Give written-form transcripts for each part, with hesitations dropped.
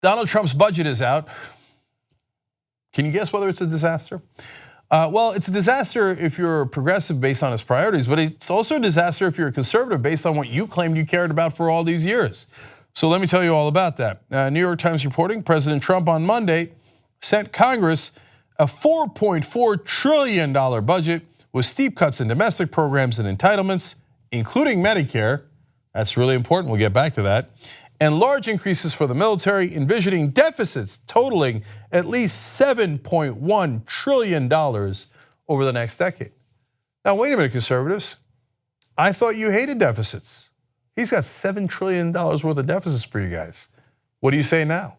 Donald Trump's budget is out. Can you guess whether it's a disaster? Well, it's a disaster if you're progressive based on its priorities, but it's also a disaster if you're a conservative based on what you claimed you cared about for all these years. So let me tell you all about that. New York Times reporting, President Trump on Monday sent Congress a $4.4 trillion budget with steep cuts in domestic programs and entitlements, including Medicare. That's really important, we'll get back to that. And large increases for the military, envisioning deficits totaling at least $7.1 trillion over the next decade. Now, wait a minute, conservatives. I thought you hated deficits. He's got $7 trillion worth of deficits for you guys. What do you say now?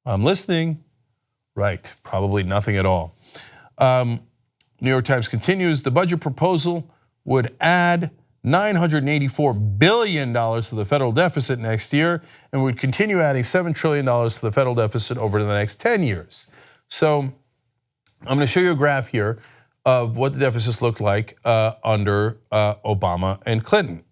I'm listening. Right, probably nothing at all. New York Times continues, the budget proposal would add $984 billion to the federal deficit next year and would continue adding $7 trillion to the federal deficit over the next 10 years. So I'm going to show you a graph here of what the deficits looked like under Obama and Clinton.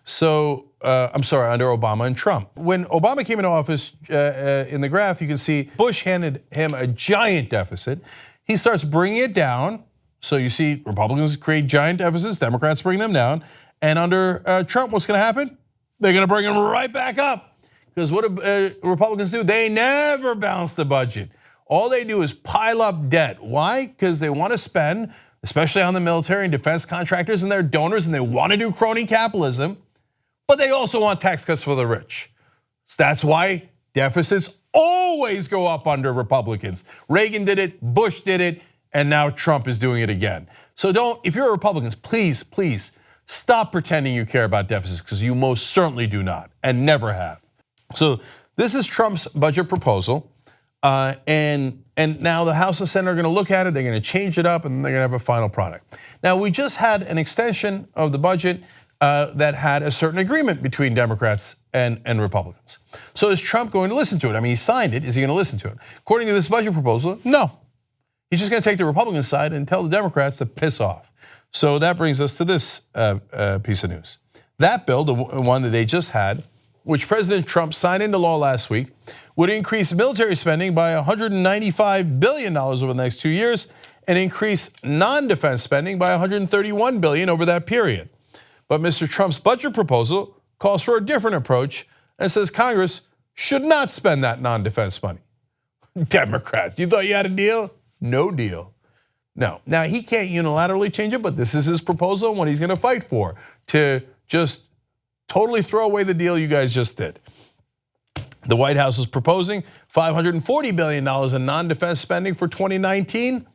So, I'm sorry, under Obama and Trump. When Obama came into office, in the graph you can see Bush handed him a giant deficit. He starts bringing it down. So you see Republicans create giant deficits, Democrats bring them down. And under Trump, what's going to happen? They're going to bring them right back up. Because what do Republicans do? They never balance the budget. All they do is pile up debt. Why? Because they want to spend, especially on the military and defense contractors and their donors, and they want to do crony capitalism, but they also want tax cuts for the rich. So that's why deficits always go up under Republicans. Reagan did it, Bush did it, and now Trump is doing it again. So if you're a Republican, please, please, stop pretending you care about deficits, because you most certainly do not and never have. So this is Trump's budget proposal, and now the House and Senate are going to look at it, they're going to change it up, and they're going to have a final product. Now we just had an extension of the budget that had a certain agreement between Democrats and Republicans. So is Trump going to listen to it? I mean, he signed it, is he going to listen to it? According to this budget proposal, no. He's just going to take the Republican side and tell the Democrats to piss off. So that brings us to this piece of news. That bill, the one that they just had, which President Trump signed into law last week, would increase military spending by $195 billion over the next 2 years and increase non-defense spending by $131 billion over that period. But Mr. Trump's budget proposal calls for a different approach and says Congress should not spend that non-defense money. Democrats, you thought you had a deal? No deal. No. Now, he can't unilaterally change it, but this is his proposal and what he's going to fight for, to just totally throw away the deal you guys just did. The White House is proposing $540 billion in non-defense spending for 2019,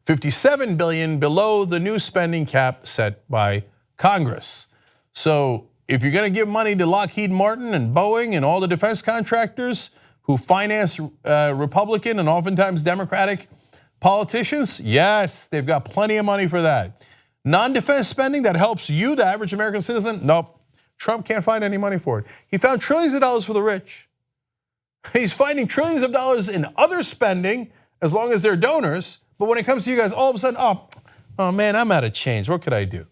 $57 billion below the new spending cap set by Congress. So if you're going to give money to Lockheed Martin and Boeing and all the defense contractors who finance Republican and oftentimes Democratic politicians, yes, they've got plenty of money for that. Non-defense spending that helps you, the average American citizen, nope. Trump can't find any money for it. He found trillions of dollars for the rich. He's finding trillions of dollars in other spending as long as they're donors. But when it comes to you guys, all of a sudden, oh man, I'm out of change. What could I do?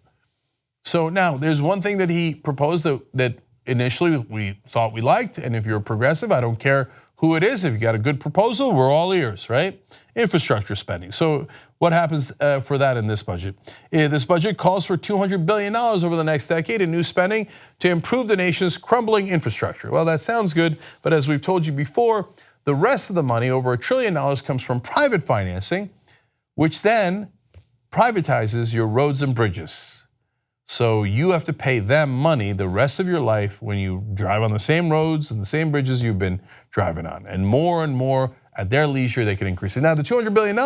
So now there's one thing that he proposed that initially we thought we liked. And if you're progressive, I don't care who it is. If you got a good proposal, we're all ears, right? Infrastructure spending. So what happens for that in this budget? This budget calls for $200 billion over the next decade in new spending to improve the nation's crumbling infrastructure. Well, that sounds good, but as we've told you before, the rest of the money, over $1 trillion, comes from private financing, which then privatizes your roads and bridges. So you have to pay them money the rest of your life when you drive on the same roads and the same bridges you've been driving on. And more at their leisure, they can increase it. Now the $200 billion,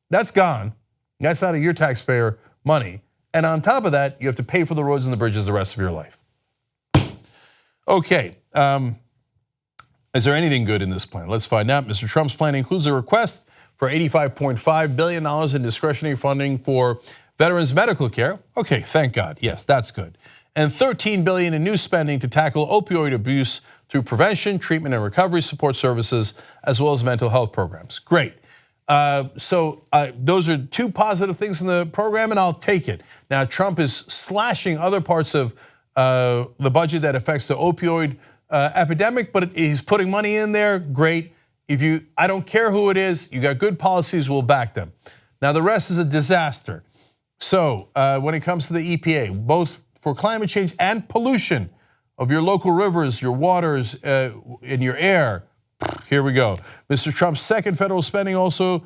that's gone. That's out of your taxpayer money. And on top of that, you have to pay for the roads and the bridges the rest of your life. Okay, is there anything good in this plan? Let's find out. Mr. Trump's plan includes a request for $85.5 billion in discretionary funding for veterans' medical care. Okay, thank God, yes, that's good. And $13 billion in new spending to tackle opioid abuse through prevention, treatment, and recovery support services, as well as mental health programs. Great. So those are two positive things in the program, and I'll take it. Now, Trump is slashing other parts of the budget that affects the opioid epidemic, but he's putting money in there, great. I don't care who it is, you got good policies, we'll back them. Now the rest is a disaster. So when it comes to the EPA, both for climate change and pollution of your local rivers, your waters, and your air, here we go. Mr. Trump's second federal spending also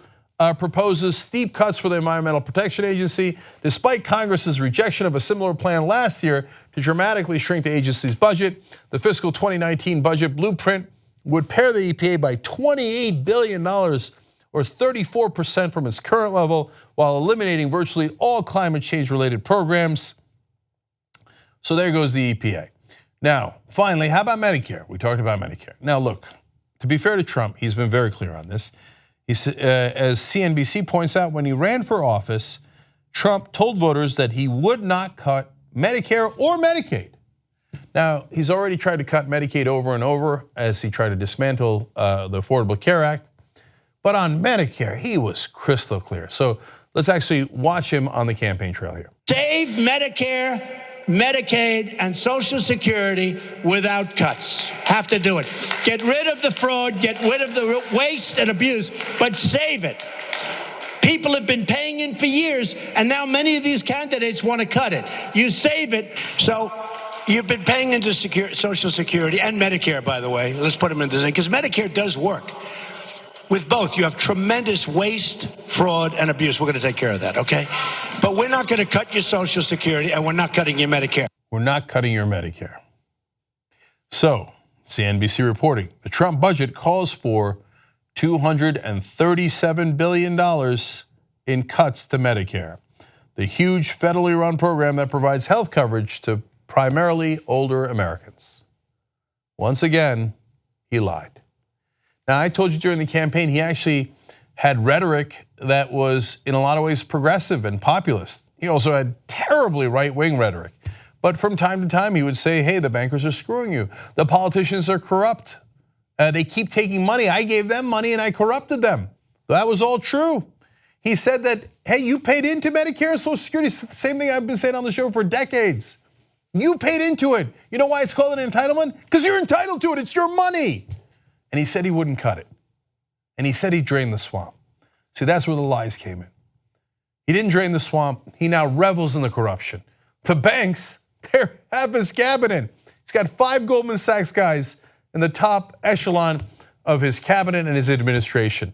proposes steep cuts for the Environmental Protection Agency, despite Congress's rejection of a similar plan last year to dramatically shrink the agency's budget. The fiscal 2019 budget blueprint would pare the EPA by $28 billion, or 34% from its current level, while eliminating virtually all climate change-related programs. So there goes the EPA. Now, finally, how about Medicare? We talked about Medicare. Now look, to be fair to Trump, he's been very clear on this. As CNBC points out, when he ran for office, Trump told voters that he would not cut Medicare or Medicaid. Now, he's already tried to cut Medicaid over and over as he tried to dismantle the Affordable Care Act. But on Medicare, he was crystal clear. So let's actually watch him on the campaign trail here. Save Medicare, Medicaid, and Social Security without cuts. Have to do it. Get rid of the fraud, get rid of the waste and abuse, but save it. People have been paying in for years, and now many of these candidates want to cut it. You save it. So you've been paying into Social Security and Medicare, by the way. Let's put them in this, because Medicare does work. With both, you have tremendous waste, fraud, and abuse. We're going to take care of that, okay? But we're not going to cut your Social Security, and we're not cutting your Medicare. We're not cutting your Medicare. So, CNBC reporting, the Trump budget calls for $237 billion in cuts to Medicare, the huge federally run program that provides health coverage to primarily older Americans. Once again, he lied. Now, I told you during the campaign, he actually had rhetoric that was in a lot of ways progressive and populist. He also had terribly right-wing rhetoric. But from time to time, he would say, hey, the bankers are screwing you. The politicians are corrupt. They keep taking money. I gave them money and I corrupted them. That was all true. He said that, hey, you paid into Medicare and Social Security. Same thing I've been saying on the show for decades. You paid into it. You know why it's called an entitlement? Because you're entitled to it. It's your money. And he said he wouldn't cut it. And he said he'd drain the swamp. See, that's where the lies came in. He didn't drain the swamp. He now revels in the corruption. The banks, they're half his cabinet. He's got 5 Goldman Sachs guys in the top echelon of his cabinet and his administration.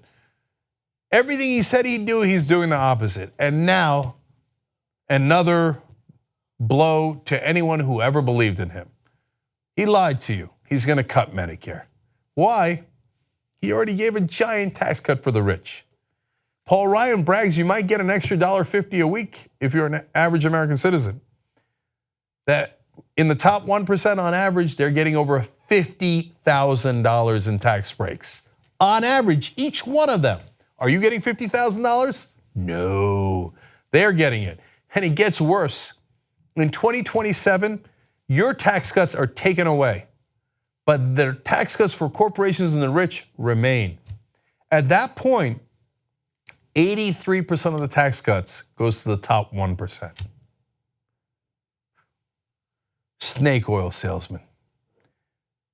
Everything he said he'd do, he's doing the opposite. And now, another blow to anyone who ever believed in him. He lied to you. He's going to cut Medicare. Why? He already gave a giant tax cut for the rich. Paul Ryan brags you might get an extra $1.50 a week if you're an average American citizen. That in the top 1% on average, they're getting over $50,000 in tax breaks. On average, each one of them. Are you getting $50,000? No, they're getting it. And it gets worse. In 2027, your tax cuts are taken away. But the tax cuts for corporations and the rich remain. At that point, 83% of the tax cuts goes to the top 1%. Snake oil salesman.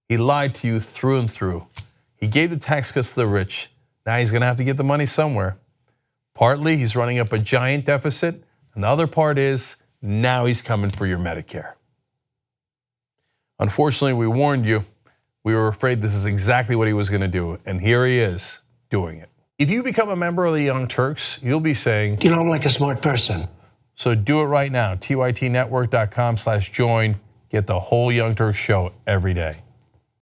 He lied to you through and through. He gave the tax cuts to the rich. Now he's going to have to get the money somewhere. Partly he's running up a giant deficit. And the other part is now he's coming for your Medicare. Unfortunately, we warned you. We were afraid this is exactly what he was going to do, and here he is doing it. If you become a member of the Young Turks, you'll be saying, you know, I'm like a smart person. So do it right now, tytnetwork.com/join. Get the whole Young Turks show every day.